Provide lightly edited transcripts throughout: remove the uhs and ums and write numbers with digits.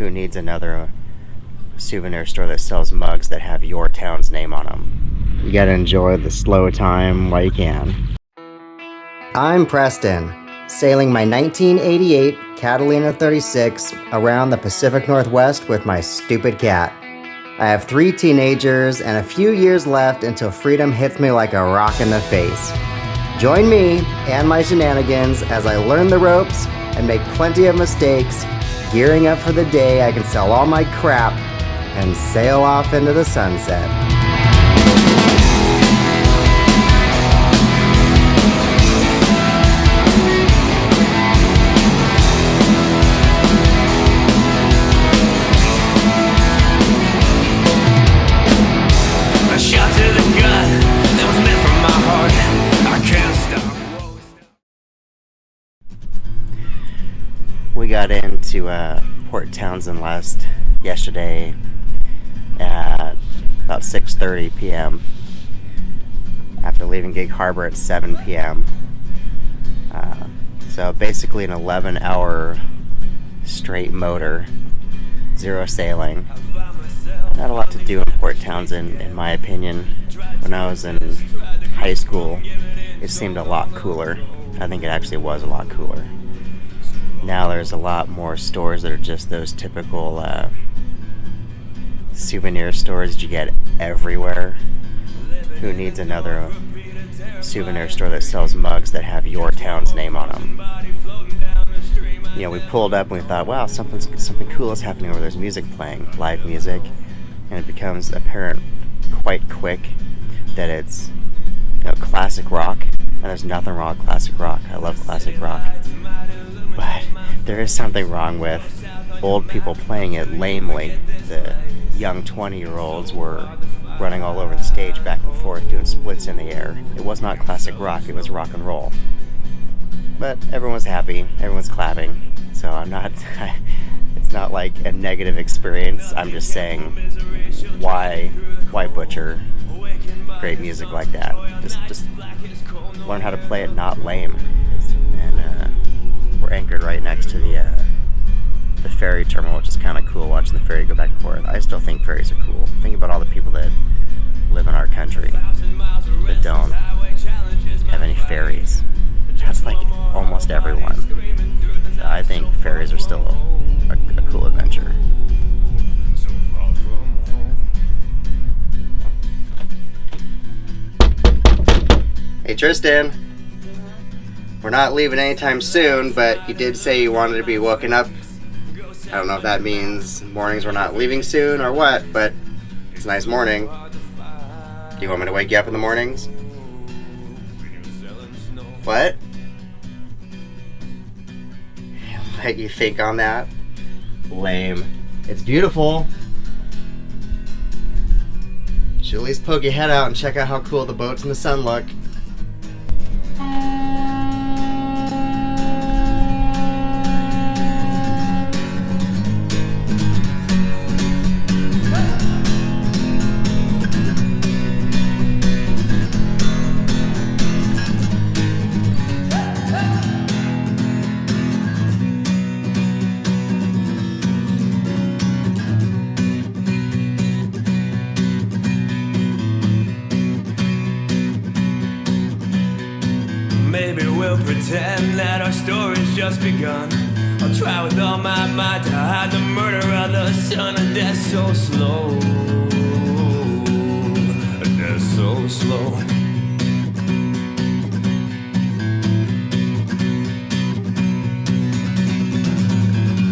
Who needs another souvenir store that sells mugs that have your town's name on them? You gotta enjoy the slow time while you can. I'm Preston, sailing my 1988 Catalina 36 around the Pacific Northwest with my stupid cat. I have 3 teenagers and a few years left until freedom hits me like a rock in the face. Join me and my shenanigans as I learn the ropes and make plenty of mistakes, gearing up for the day I can sell all my crap and sail off into the sunset. We got into Port Townsend yesterday at about 6:30 p.m. after leaving Gig Harbor at 7 p.m. So basically an 11-hour straight motor, 0 sailing. Not a lot to do in Port Townsend, in my opinion. When I was in high school, it seemed a lot cooler. I think it actually was a lot cooler. Now there's a lot more stores that are just those typical souvenir stores that you get everywhere. Who needs another souvenir store that sells mugs that have your town's name on them? You know, we pulled up and we thought, wow, something cool is happening where there's music playing, live music, and it becomes apparent quite quick that it's, you know, classic rock, and there's nothing wrong with classic rock. I love classic rock. But there is something wrong with old people playing it lamely. The young 20-year-olds were running all over the stage back and forth doing splits in the air. It was not classic rock, it was rock and roll. But everyone's happy, everyone's clapping, so it's not like a negative experience. I'm just saying, why butcher great music like that? Just learn how to play it not lame. And we're anchored right next to the ferry terminal, which is kind of cool, watching the ferry go back and forth. I still think ferries are cool. Think about all the people that live in our country that don't have any ferries. That's like almost everyone. So I think ferries are still a cool adventure. Hey Tristan, we're not leaving anytime soon, but you did say you wanted to be woken up. I don't know if that means mornings we're not leaving soon or what, but it's a nice morning. Do you want me to wake you up in the mornings? What? Let you think on that? Lame. It's beautiful. Should at least poke your head out and check out how cool the boats in the sun look. Maybe we'll pretend that our story's just begun. I'll try with all my might to hide the murder of the son. A death so slow, a death so slow.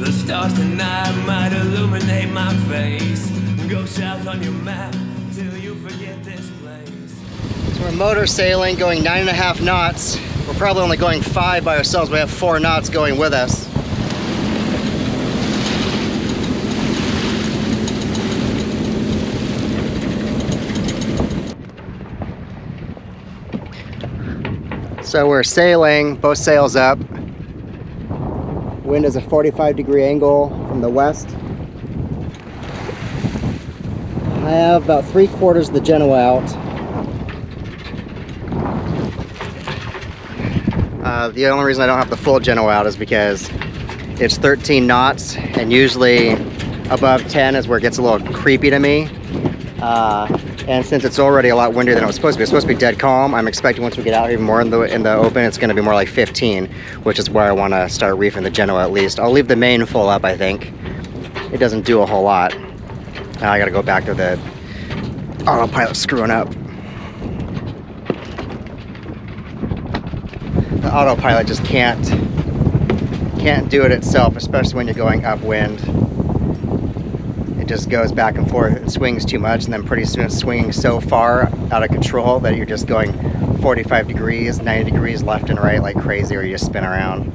The stars tonight might illuminate my face. Go south on your map till you forget this place. So we're motor sailing, going 9.5 knots. We're probably only going 5 by ourselves. We have 4 knots going with us. So we're sailing, both sails up. Wind is a 45-degree angle from the west. I have about 3/4 of the Genoa out. The only reason I don't have the full Genoa out is because It's 13 knots, and usually above 10 is where it gets a little creepy to me. And since it's already a lot windier than it was supposed to be dead calm, I'm expecting once we get out even more in the open, it's going to be more like 15, which is where I want to start reefing the Genoa at least. I'll leave the main full up, I think. It doesn't do a whole lot. I got to go back to the autopilot screwing up. The autopilot just can't do it itself, especially when you're going upwind. It just goes back and forth. It swings too much, and then pretty soon it's swinging so far out of control that you're just going 45 degrees, 90 degrees left and right like crazy, or you just spin around.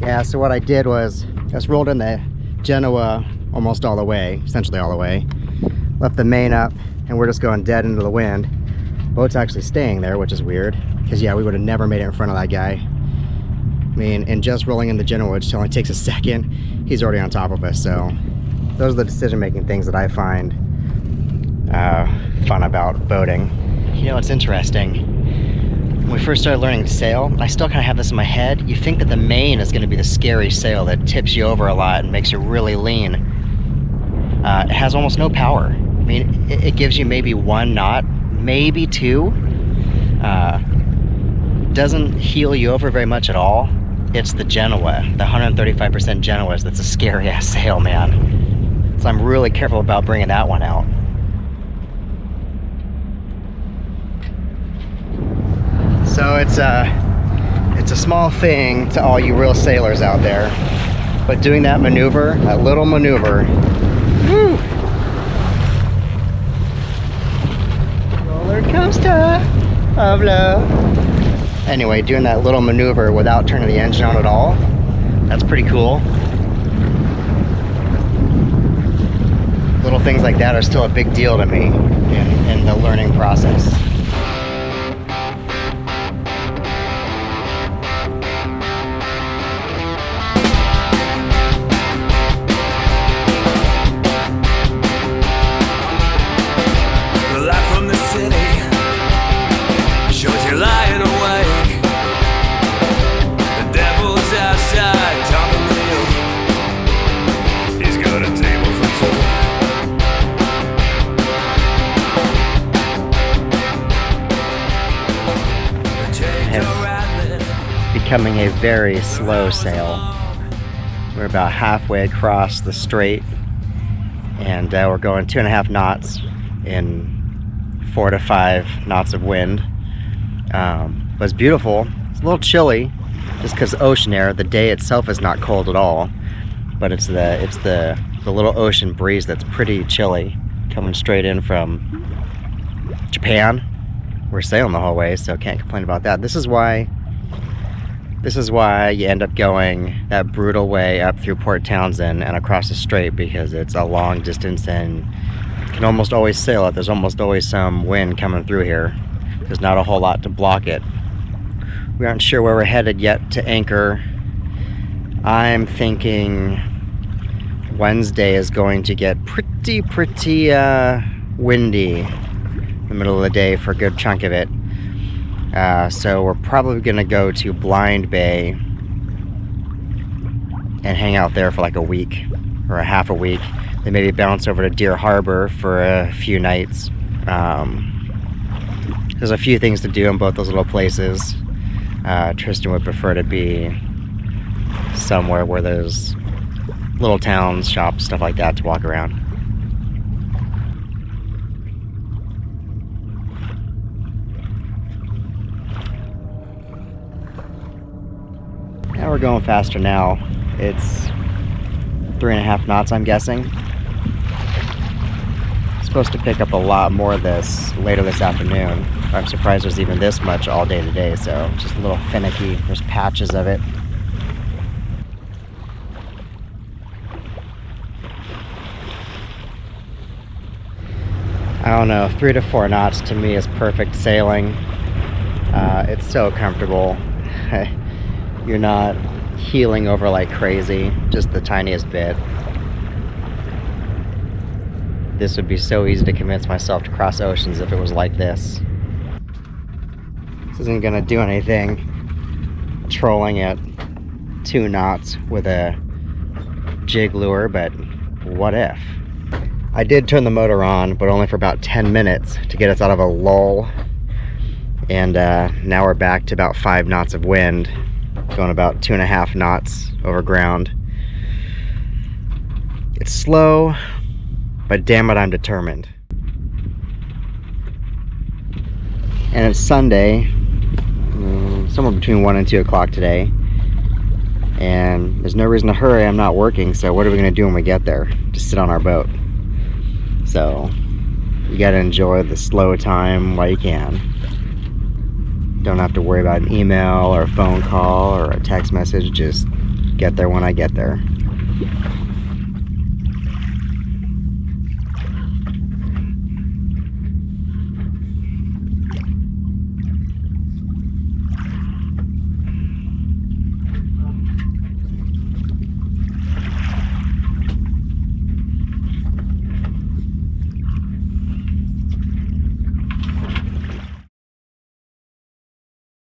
Yeah, so what I did was I just rolled in the Genoa almost all the way, essentially all the way. Left the main up, and we're just going dead into the wind. Boat's actually staying there, which is weird, because yeah, we would have never made it in front of that guy. I mean, and just rolling in the Genoa, which only takes a second, he's already on top of us. So those are the decision-making things that I find fun about boating. You know, it's interesting. When we first started learning to sail, I still kind of have this in my head. You think that the main is going to be the scary sail that tips you over a lot and makes you really lean. It has almost no power. I mean, it gives you maybe 1 knot, maybe 2. Doesn't heel you over very much at all. It's the Genoa, the 135% Genoas, that's a scary ass sail, man. So I'm really careful about bringing that one out. So it's a small thing to all you real sailors out there, but doing that maneuver, that little maneuver, woo! Roller coaster of love. Anyway, doing that little maneuver without turning the engine on at all, that's pretty cool. Little things like that are still a big deal to me in the learning process. The light from the city shows you lying awake. The devil's outside talking to you. He's got a table for two. Becoming a very slow sail. We're about halfway across the strait, and we're going 2.5 knots in 4 to 5 knots of wind. But it's beautiful. It's a little chilly, just because ocean air. The day itself is not cold at all, but it's the little ocean breeze that's pretty chilly, coming straight in from Japan. We're sailing the whole way, so can't complain about that. This is why you end up going that brutal way up through Port Townsend and across the strait, because it's a long distance and you can almost always sail it. There's almost always some wind coming through here. There's not a whole lot to block it. We aren't sure where we're headed yet to anchor. I'm thinking Wednesday is going to get pretty windy in the middle of the day for a good chunk of it. So we're probably going to go to Blind Bay and hang out there for like a week or a half a week. Then maybe bounce over to Deer Harbor for a few nights. There's a few things to do in both those little places. Tristan would prefer to be somewhere where there's little towns, shops, stuff like that to walk around. Now we're going faster now. It's 3.5 knots, I'm guessing. Supposed to pick up a lot more of this later this afternoon. I'm surprised there's even this much all day today, so just a little finicky. There's patches of it. I don't know, 3 to 4 knots to me is perfect sailing. It's so comfortable. You're not heeling over like crazy, just the tiniest bit. This would be so easy to convince myself to cross oceans if it was like this. This isn't gonna do anything. Trolling at 2 knots with a jig lure, but what if? I did turn the motor on, but only for about 10 minutes to get us out of a lull. And now we're back to about 5 knots of wind, going about 2.5 knots over ground. It's slow, but damn it, I'm determined. And it's Sunday, somewhere between 1 and 2 o'clock today. And there's no reason to hurry, I'm not working, so what are we gonna do when we get there? Just sit on our boat. So, you gotta enjoy the slow time while you can. Don't have to worry about an email or a phone call or a text message, just get there when I get there.